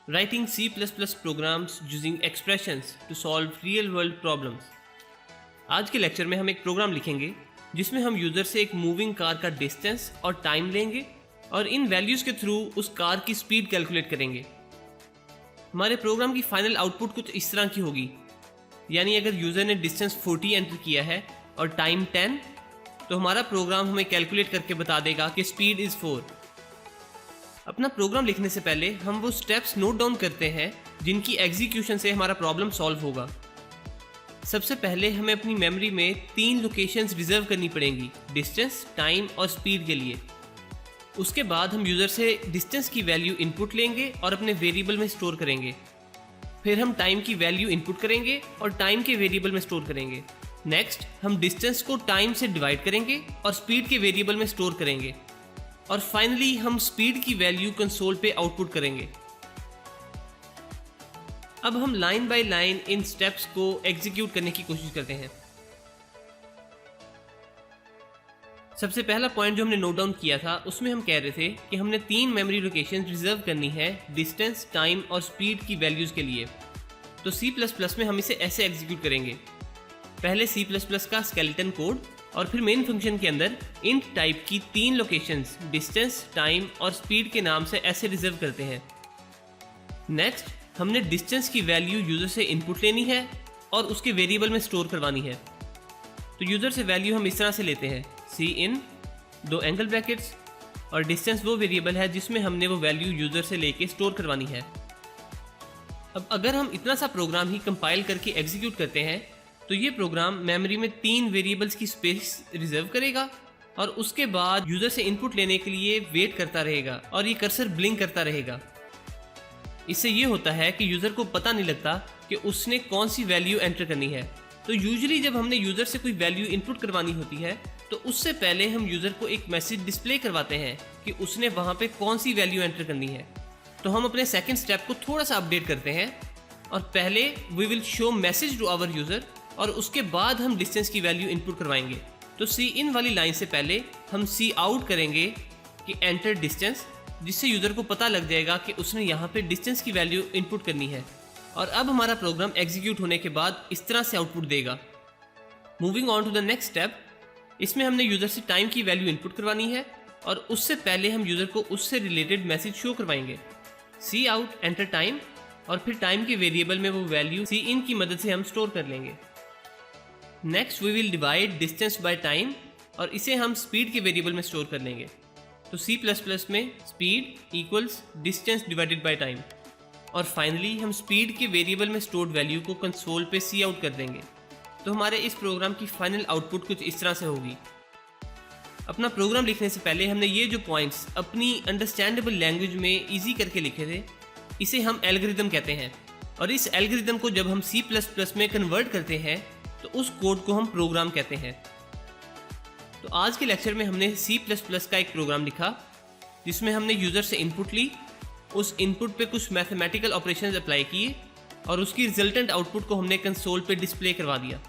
Writing C++ programs using expressions to solve real world problems। आज के lecture में हम एक प्रोग्राम लिखेंगे जिसमें हम यूज़र से एक मूविंग कार का डिस्टेंस और टाइम लेंगे और इन वैल्यूज़ के थ्रू उस कार की स्पीड कैलकुलेट करेंगे। हमारे प्रोग्राम की फाइनल आउटपुट कुछ इस तरह की होगी, यानी अगर यूज़र ने डिस्टेंस 40 एंटर किया है और टाइम 10, तो हमारा प्रोग्राम हमें कैलकुलेट करके बता देगा कि स्पीड इज़ 4। अपना प्रोग्राम लिखने से पहले हम वो स्टेप्स नोट डाउन करते हैं जिनकी एग्जीक्यूशन से हमारा प्रॉब्लम सॉल्व होगा। सबसे पहले हमें अपनी मेमोरी में 3 लोकेशंस रिजर्व करनी पड़ेंगी, डिस्टेंस, टाइम और स्पीड के लिए। उसके बाद हम यूज़र से डिस्टेंस की वैल्यू इनपुट लेंगे और अपने वेरिएबल में स्टोर करेंगे। फिर हम टाइम की वैल्यू इनपुट करेंगे और टाइम के वेरिएबल में स्टोर करेंगे। नेक्स्ट हम डिस्टेंस को टाइम से डिवाइड करेंगे और स्पीड के वेरिएबल में स्टोर करेंगे। और फाइनली हम स्पीड की वैल्यू कंसोल पे आउटपुट करेंगे। अब हम line by line in steps को एग्जीक्यूट करने की कोशिश करते हैं। सबसे पहला पॉइंट जो हमने नोट डाउन किया था उसमें हम कह रहे थे कि हमने 3 मेमोरी लोकेशन रिजर्व करनी है डिस्टेंस, टाइम और स्पीड की वैल्यूज के लिए। तो C++ में हम इसे ऐसे एग्जीक्यूट करेंगे। पहले C++ का स्केलेटन कोड और फिर मेन फंक्शन के अंदर इंट टाइप की 3 लोकेशंस डिस्टेंस, टाइम और स्पीड के नाम से ऐसे रिजर्व करते हैं। नेक्स्ट हमने डिस्टेंस की वैल्यू यूज़र से इनपुट लेनी है और उसके वेरिएबल में स्टोर करवानी है। तो यूज़र से वैल्यू हम इस तरह से लेते हैं, Cin 2 एंगल ब्रैकेट्स और डिस्टेंस वो वेरिएबल है जिसमें हमने वो वैल्यू यूज़र से लेके स्टोर करवानी है। अब अगर हम इतना सा प्रोग्राम ही कंपाइल करके एग्जीक्यूट करते हैं तो ये प्रोग्राम मेमोरी में 3 वेरिएबल्स की स्पेस रिजर्व करेगा और उसके बाद यूज़र से इनपुट लेने के लिए वेट करता रहेगा और ये कर्सर ब्लिंक करता रहेगा। इससे ये होता है कि यूज़र को पता नहीं लगता कि उसने कौन सी वैल्यू एंटर करनी है। तो यूजुअली जब हमने यूज़र से कोई वैल्यू इनपुट करवानी होती है तो उससे पहले हम यूज़र को एक मैसेज डिस्प्ले करवाते हैं कि उसने वहाँ पे कौन सी वैल्यू एंटर करनी है। तो हम अपने सेकंड स्टेप को थोड़ा सा अपडेट करते हैं और पहले we will show message to our user और उसके बाद हम डिस्टेंस की वैल्यू इनपुट करवाएंगे। तो Cin वाली लाइन से पहले हम Cout करेंगे कि एंटर डिस्टेंस, जिससे यूज़र को पता लग जाएगा कि उसने यहाँ पे डिस्टेंस की वैल्यू इनपुट करनी है। और अब हमारा प्रोग्राम एग्जीक्यूट होने के बाद इस तरह से आउटपुट देगा। Moving on to the next step, इसमें हमने यूज़र से टाइम की वैल्यू इनपुट करवानी है और उससे पहले हम यूज़र को उससे रिलेटेड मैसेज शो करवाएंगे, Cout एंटर टाइम, और फिर टाइम के वेरिएबल में वो वैल्यू Cin की मदद से हम स्टोर कर लेंगे। Next we will divide distance by time और इसे हम स्पीड के वेरिएबल में स्टोर कर लेंगे। तो C++ में speed equals distance divided by time और फाइनली हम स्पीड के वेरिएबल में स्टोर्ड वैल्यू को कंसोल पे Cout कर देंगे। तो हमारे इस प्रोग्राम की फाइनल आउटपुट कुछ इस तरह से होगी। अपना प्रोग्राम लिखने से पहले हमने ये जो पॉइंट्स अपनी अंडरस्टैंडेबल लैंग्वेज में ईजी करके लिखे थे, इसे हम एल्गोरिदम कहते हैं। और इस एल्गोरिदम को जब हम C++ में कन्वर्ट करते हैं तो उस कोड को हम प्रोग्राम कहते हैं। तो आज के लेक्चर में हमने C++ का एक प्रोग्राम लिखा जिसमें हमने यूज़र से इनपुट ली, उस इनपुट पे कुछ मैथमेटिकल ऑपरेशंस अप्लाई किए और उसकी रिजल्टेंट आउटपुट को हमने कंसोल पे डिस्प्ले करवा दिया।